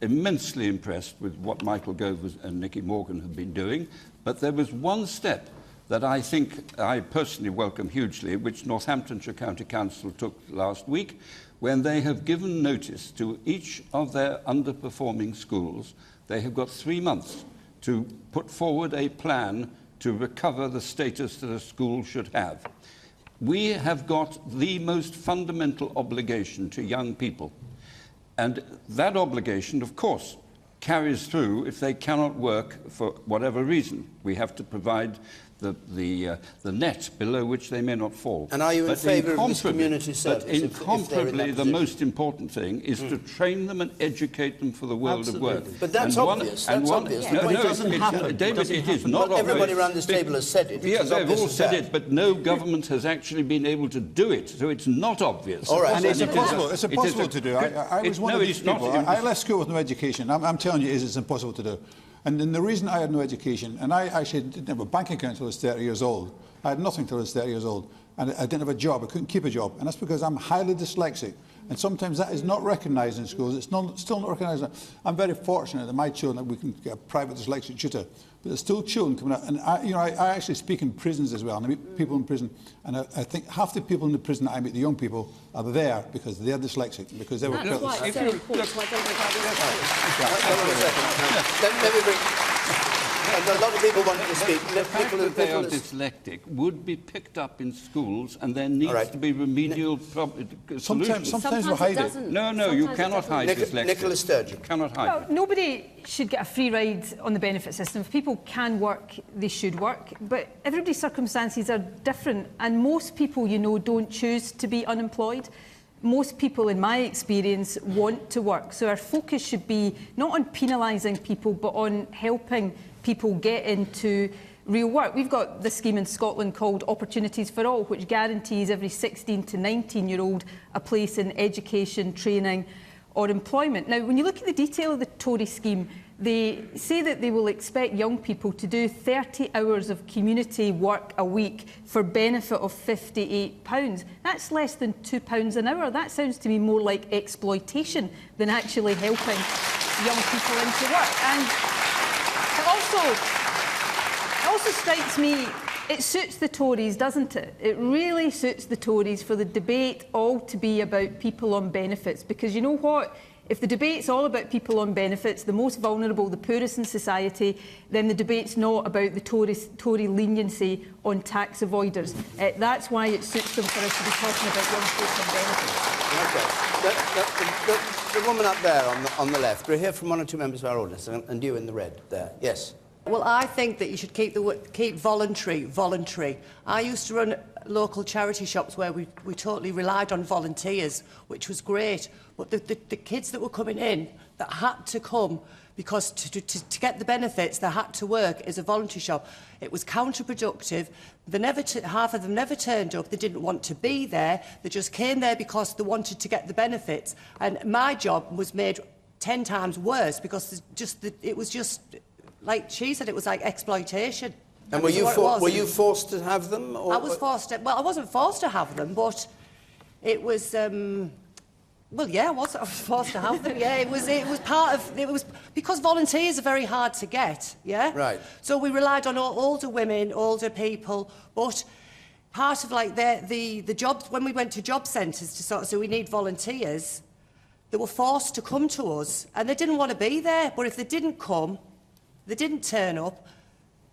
immensely impressed with what Michael Gove and Nicky Morgan have been doing, but there was one step that I think I personally welcome hugely, which Northamptonshire County Council took last week, when they have given notice to each of their underperforming schools. They have got 3 months to put forward a plan to recover the status that a school should have. We have got the most fundamental obligation to young people. And that obligation, of course, carries through if they cannot work for whatever reason. We have to provide the net below which they may not fall. And are you in favour of this community service? But incomparably, the most important thing is to train them and educate them for the world of work. But that's obvious. That's obvious. No, it doesn't happen. David, it is not obvious. Everybody around this table has said it. Yes, they've all said it, but no government has actually been able to do it, so it's not obvious. All right. And it's impossible to do. I was one of these people. I left school with no education. I'm telling you, it's impossible to do. And then the reason I had no education, and I actually didn't have a bank account until I was 30 years old. I had nothing until I was 30 years old. And I didn't have a job. I couldn't keep a job. And that's because I'm highly dyslexic. And sometimes that is not recognised in schools. It's still not recognised. I'm very fortunate that my children, we can get a private dyslexic tutor. But there's still children coming out. And I actually speak in prisons as well. And I meet people in prison. And I think half the people in the prison that I meet, the young people, are there because they're dyslexic. Because they were That's why it's so important. Let me bring... A lot of people wanted to speak. The fact that they are dyslexic would be picked up in schools, and there needs to be remedial solutions. Sometimes we hide it. No, you cannot hide dyslexia. Nicola Sturgeon. You cannot hide it. Nobody should get a free ride on the benefit system. If people can work, they should work. But everybody's circumstances are different, and most people, you know, don't choose to be unemployed. Most people, in my experience, want to work. So our focus should be not on penalising people, but on helping people get into real work. We've got this scheme in Scotland called Opportunities for All, which guarantees every 16 to 19-year-old a place in education, training or employment. Now, when you look at the detail of the Tory scheme, they say that they will expect young people to do 30 hours of community work a week for benefit of £58. That's less than £2 an hour. That sounds to me more like exploitation than actually helping young people into work. And it also strikes me It suits the Tories, doesn't it? It really suits the Tories for the debate all to be about people on benefits. Because you know what? If the debate's all about people on benefits, the most vulnerable, the poorest in society, then the debate's not about the Tory leniency on tax avoiders. That's why it suits them for us to be talking about young folk on benefits. Okay. The woman up there on the left. We'll hear from one or two members of our audience, and you in the red there. Yes. Well, I think that you should keep voluntary. I used to run local charity shops where we totally relied on volunteers, which was great. But the kids that were coming in that had to come because to get the benefits, they had to work as a voluntary shop. It was counterproductive. Half of them never turned up. They didn't want to be there. They just came there because they wanted to get the benefits. And my job was made 10 times worse because it was just, like she said, it was like exploitation. And were you forced to have them? Or? I was forced to... Well, I wasn't forced to have them, but it was... Well, yeah, I was forced to have them. Yeah, it was part of... It was because volunteers are very hard to get, yeah? Right. So we relied on older women, older people, but part of, like, the jobs... When we went to job centres to sort of say we need volunteers, they were forced to come to us, and they didn't want to be there. But if they didn't come, they didn't turn up,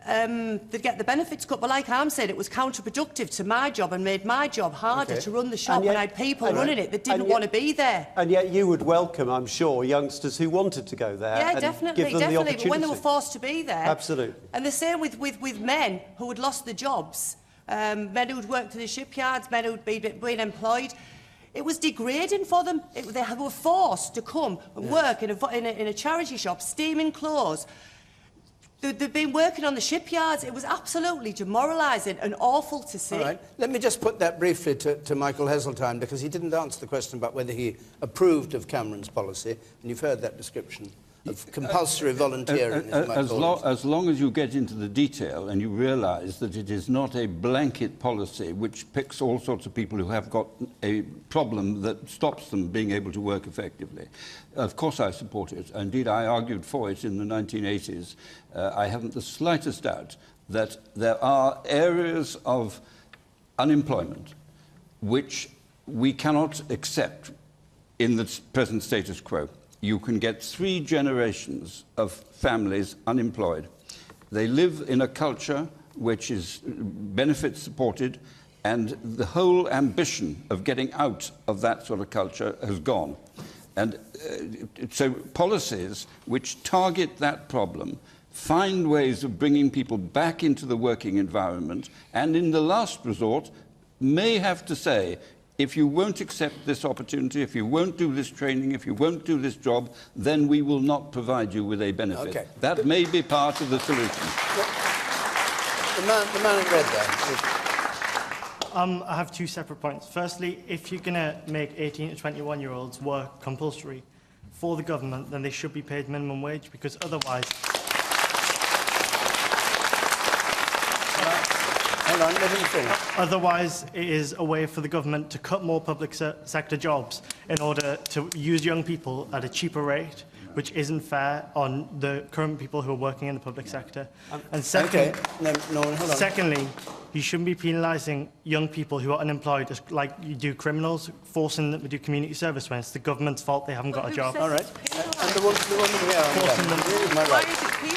they'd get the benefits cut. But like I'm saying, it was counterproductive to my job and made my job harder to run the shop when I had people running it that didn't want to be there. And yet you would welcome, I'm sure, youngsters who wanted to go there and definitely, give them the opportunity. But when they were forced to be there... Absolutely. And the same with men who had lost their jobs, men who'd worked in the shipyards, men who'd been employed. It was degrading for them. They were forced to come and work in a charity shop, steaming clothes. They've been working on the shipyards. It was absolutely demoralising and awful to see. All right. Let me just put that briefly to Michael Heseltine, because he didn't answer the question about whether he approved of Cameron's policy, and you've heard that description of compulsory volunteering. As long as you get into the detail and you realise that it is not a blanket policy which picks all sorts of people who have got a problem that stops them being able to work effectively. Of course I support it. Indeed, I argued for it in the 1980s. I haven't the slightest doubt that there are areas of unemployment which we cannot accept in the present status quo. You can get 3 generations of families unemployed. They live in a culture which is benefit supported, and the whole ambition of getting out of that sort of culture has gone. And so policies which target that problem find ways of bringing people back into the working environment, and in the last resort may have to say, if you won't accept this opportunity, if you won't do this training, if you won't do this job, then we will not provide you with a benefit. Okay. That may be part of the solution. The man in red there. I have 2 separate points. Firstly, if you're going to make 18 to 21-year-olds work compulsory for the government, then they should be paid minimum wage, because otherwise... Hold on, let him finish. Otherwise, it is a way for the government to cut more public sector jobs in order to use young people at a cheaper rate, which isn't fair on the current people who are working in the public sector. And second, secondly, you shouldn't be penalising young people who are unemployed like you do criminals, forcing them to do community service when it's the government's fault they haven't got a job. All right. And the woman here.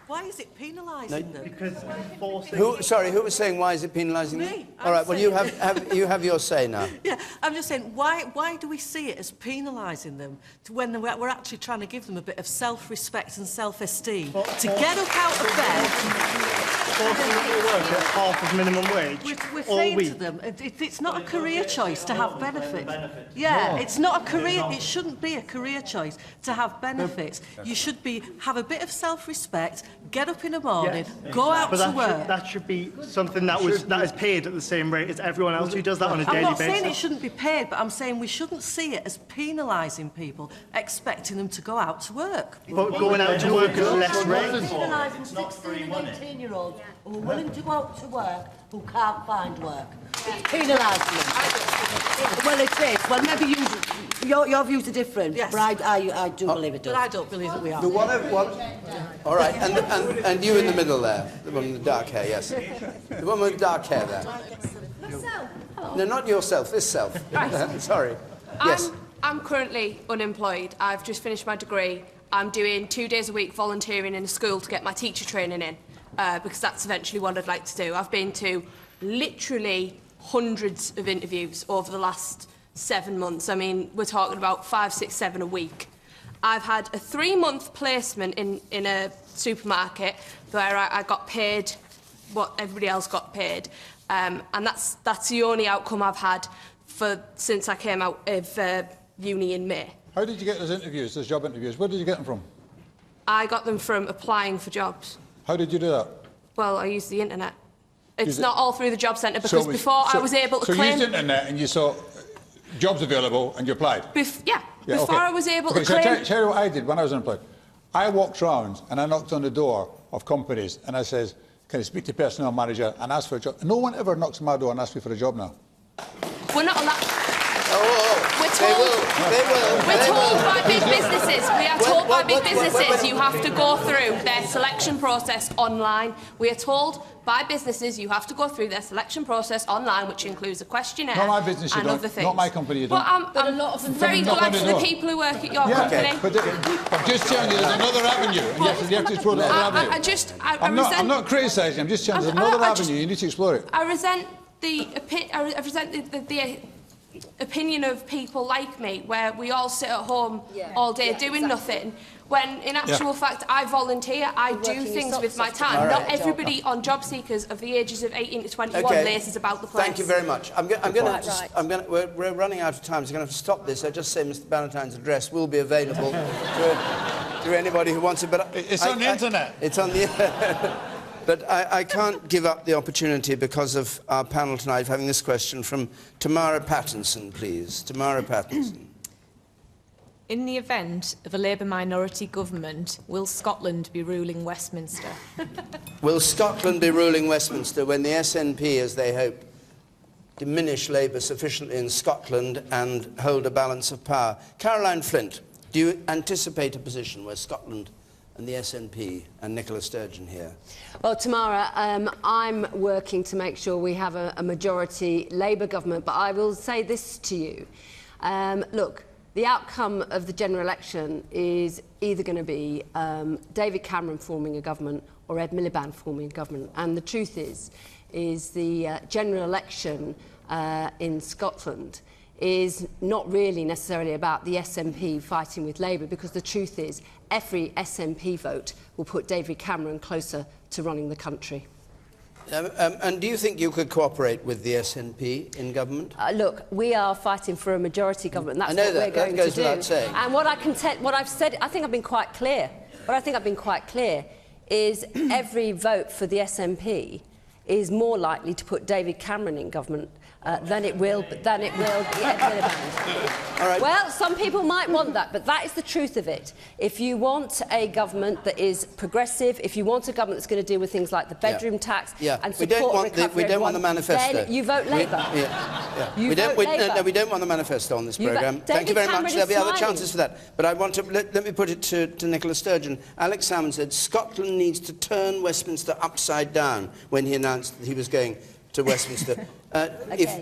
Why is it penalising them? Because forcing... Who was saying why is it penalising them? Me. All right, well, you have your say now. Yeah, I'm just saying, why do we see it as penalising them when we're actually trying to give them a bit of self-respect and self-esteem to get up out of bed? Forcing them to work at half of minimum wage. We're saying to them, it's not a career choice to have benefits. Yeah, it's not a career. It shouldn't be a career choice to have benefits. You should have a bit of self-respect. Get up in the morning, go out to work. That should be something that is paid at the same rate as everyone else who does that on a daily basis. I'm not saying it shouldn't be paid, but I'm saying we shouldn't see it as penalising people, expecting them to go out to work. But going out to work at less rate. Penalising 16 and 18-year-olds who are willing to go out to work, who can't find work. It's penalising them. Well, it is. Well, maybe your views are different, Yes. but I do believe it does. But I don't believe that we are. The one. All right, and you in the middle there, the one with the dark hair, yes. The one with dark hair there. No, not yourself, this self. Right. Sorry. Yes. I'm currently unemployed. I've just finished my degree. I'm doing 2 days a week volunteering in a school to get my teacher training in, because that's eventually what I'd like to do. I've been to literally hundreds of interviews over the last 7 months. I mean, we're talking about 5, 6, 7 a week. I've had a 3-month placement in a supermarket where I got paid what everybody else got paid, and that's the only outcome I've had since I came out of uni in May. How did you get those interviews, those job interviews? Where did you get them from? I got them from applying for jobs. How did you do that? Well, I used the internet. It's not all through the job centre, because I was able to claim... So you used the internet and you saw jobs available and you applied? Before I was able to so claim... tell you what I did when I was unemployed. I walked round and I knocked on the door of companies and I says, can I speak to the personnel manager and ask for a job? No one ever knocks on my door and asks me for a job now. We're not allowed... We're told by big businesses. We are told by big businesses you have to go through their selection process online. We are told by businesses you have to go through their selection process online, which includes a questionnaire not my business, you and don't. other things. Not my company, you don't. But I'm very glad for the people who work at your company. Okay, but I'm just telling you, there's another avenue. And you have to explore that avenue. I'm not criticising. I'm just telling you, there's another avenue. You need to explore it. I resent the opinion of people like me, where we all sit at home all day doing nothing, when in actual fact I volunteer, I do things with my time. Not everybody on job seekers of the ages of 18 to 21 laces about the place. Thank you very much. We're running out of time, so I'm going to have to stop this. I just say Mr. Bannatyne's address will be available to anybody who wants it. But it's on the internet. It's on the But I can't give up the opportunity, because of our panel tonight, of having this question from Tamara Pattinson, please. Tamara Pattinson. In the event of a Labour minority government, will Scotland be ruling Westminster? Will Scotland be ruling Westminster when the SNP, as they hope, diminish Labour sufficiently in Scotland and hold a balance of power? Caroline Flint, do you anticipate a position where Scotland and the SNP and Nicola Sturgeon here? Well, Tamara, I'm working to make sure we have a majority Labour government, but I will say this to you. Look, the outcome of the general election is either going to be David Cameron forming a government or Ed Miliband forming a government. And the truth is the general election in Scotland is not really necessarily about the SNP fighting with Labour, because the truth is every SNP vote will put David Cameron closer to running the country. And do you think you could cooperate with the SNP in government? Look, we are fighting for a majority government. That's I know what that. we're going That goes to do. without saying. And what I've said, I think I've been quite clear. What I think I've been quite clear is every vote for the SNP is more likely to put David Cameron in government than it will Miliband. All right. Well, some people might want that, but that is the truth of it. If you want a government that is progressive, if you want a government that's going to deal with things like the bedroom tax and support we don't want the manifesto. Then you vote Labour. We don't want the manifesto on this programme. Thank you very much. There'll be other chances for that. But I want to let me put it to Nicola Sturgeon. Alex Salmon said Scotland needs to turn Westminster upside down when he announced that he was going to Westminster. If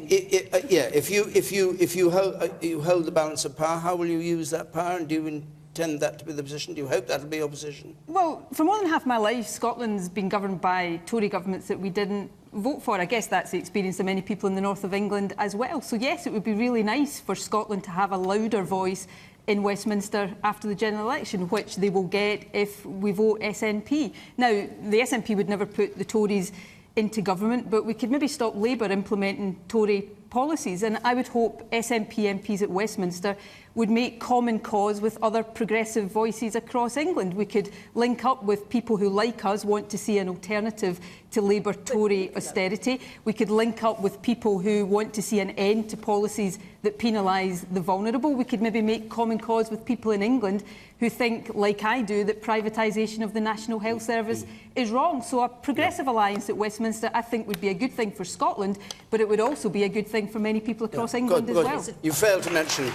you hold the balance of power, how will you use that power, and do you intend that to be the position? Do you hope that will be your position? Well, for more than half my life, Scotland's been governed by Tory governments that we didn't vote for. I guess that's the experience of many people in the north of England as well. So yes, it would be really nice for Scotland to have a louder voice in Westminster after the general election, which they will get if we vote SNP. Now, the SNP would never put the Tories into government, but we could maybe stop Labour implementing Tory policies. And I would hope SNP MPs at Westminster would make common cause with other progressive voices across England. We could link up with people who, like us, want to see an alternative to Labour-Tory austerity. We could link up with people who want to see an end to policies that penalise the vulnerable. We could maybe make common cause with people in England who think, like I do, that privatisation of the National Health Service is wrong. So a progressive alliance at Westminster, I think, would be a good thing for Scotland, but it would also be a good thing for many people across England as well. You failed to mention...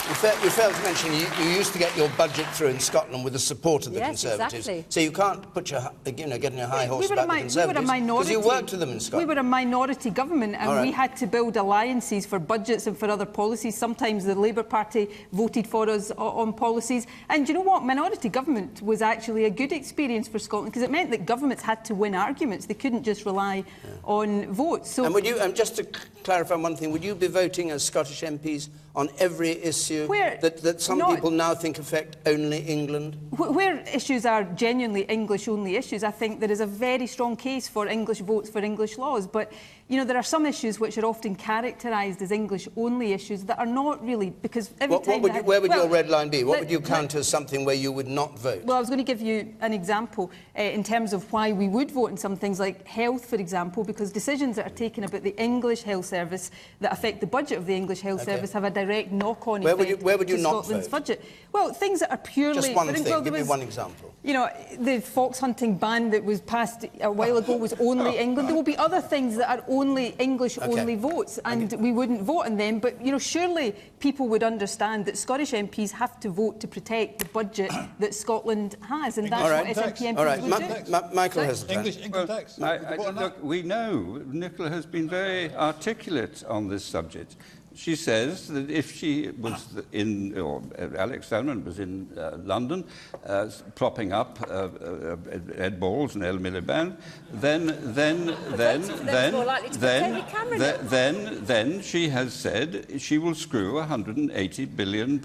You failed to mention you used to get your budget through in Scotland with the support of the Conservatives. Exactly. So you can't put your, get on your high horse about the Conservatives because you worked with them in Scotland. We were a minority government and we had to build alliances for budgets and for other policies. Sometimes the Labour Party voted for us on policies. And you know what? Minority government was actually a good experience for Scotland because it meant that governments had to win arguments. They couldn't just rely on votes. So, and would you, just to clarify one thing, would you be voting as Scottish MPs on every issue that some people now think affect only England? Where issues are genuinely English-only issues, I think there is a very strong case for English votes for English laws. But, you know, there are some issues which are often characterised as English-only issues that are not really, because every time... Where would your red line be? What would you count as something where you would not vote? Well, I was going to give you an example in terms of why we would vote in some things like health, for example, because decisions that are taken about the English health service that affect the budget of the English health service have a direct knock-on effect where would you to not Scotland's vote? budget. Well, things that are purely... Just one thing. Give me one example. You know, the fox hunting ban that was passed a while ago was only England. There will be other things that are only English-only votes, and we wouldn't vote on them. But, you know, surely people would understand that Scottish MPs have to vote to protect the budget that Scotland has, and that's what SNP MPs would do. Michael Heseltine. English income tax. Look, we know Nicola has been very articulate on this subject. She says that if she was in, or Alex Salmond was in London, propping up Ed Balls and El Miliband, then she has said she will screw £180 billion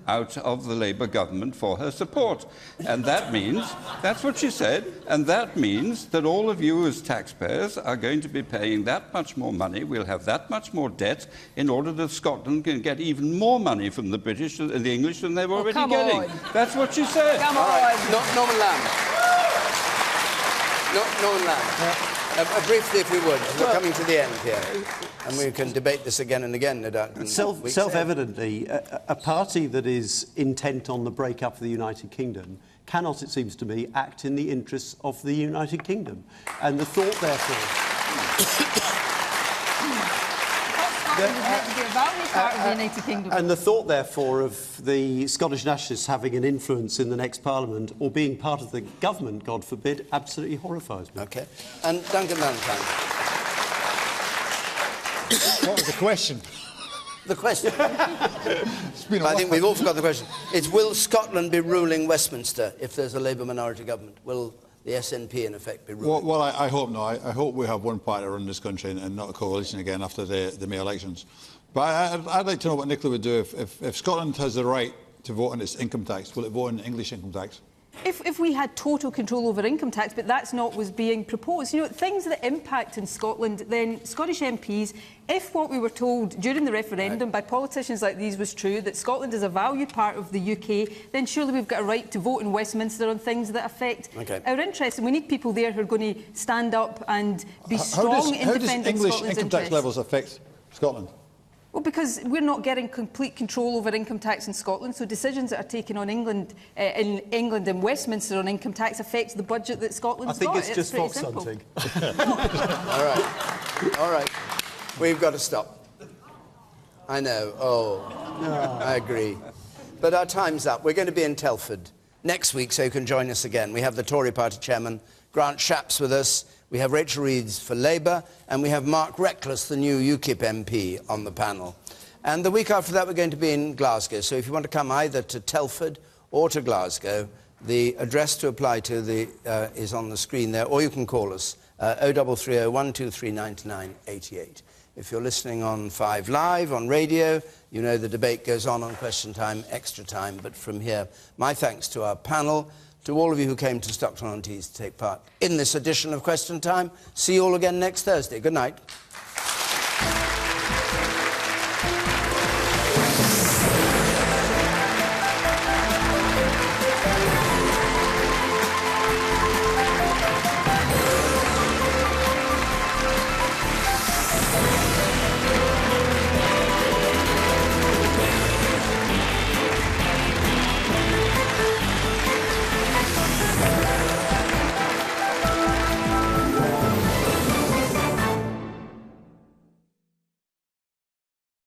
out of the Labour government for her support. And that means, that's what she said, and that means that all of you as taxpayers are going to be paying that much more money, we'll have that much more debt in order that Scotland can get even more money from the British and the English than they're already getting. That's what she said. Come on. Norman Lamb. Norman Lamb. Briefly, if we would. We're coming to the end here. And we can debate this again and again, no doubt. Self-evidently, a party that is intent on the break-up of the United Kingdom cannot, it seems to me, act in the interests of the United Kingdom. And the thought, therefore... And the thought, therefore, of the Scottish Nationalists having an influence in the next Parliament or being part of the government, God forbid, absolutely horrifies me. OK. And Duncan Bannatyne. What was the question? The question. I think we've all forgot the question. It's, will Scotland be ruling Westminster if there's a Labour minority government? Will the SNP, in effect, be ruling? Well, I hope not. I hope we have one party run this country and not a coalition again after the May elections. But I'd like to know what Nicola would do if Scotland has the right to vote on its income tax. Will it vote on English income tax? If we had total control over income tax, but that's not what was being proposed. You know, things that impact in Scotland, then Scottish MPs, if what we were told during the referendum by politicians like these was true, that Scotland is a valued part of the UK, then surely we've got a right to vote in Westminster on things that affect our interests. And we need people there who are going to stand up and be strong in defending Scotland's interests. How does English income tax levels affect Scotland? Well, because we're not getting complete control over income tax in Scotland, so decisions that are taken on England, in England and Westminster on income tax affects the budget that Scotland's got. I think it's just fox hunting. All right. We've got to stop. I know. I agree. But our time's up. We're going to be in Telford next week, so you can join us again. We have the Tory party chairman, Grant Shapps, with us. We have Rachel Reeves for Labour, and we have Mark Reckless, the new UKIP MP, on the panel. And the week after that, we're going to be in Glasgow. So if you want to come either to Telford or to Glasgow, the address to apply to is on the screen there, or you can call us, 0330 123 9988. If you're listening on 5 Live, on radio, you know the debate goes on Question Time, Extra Time. But from here, my thanks to our panel, to all of you who came to Stockton-on-Tees to take part in this edition of Question Time. See you all again next Thursday. Good night.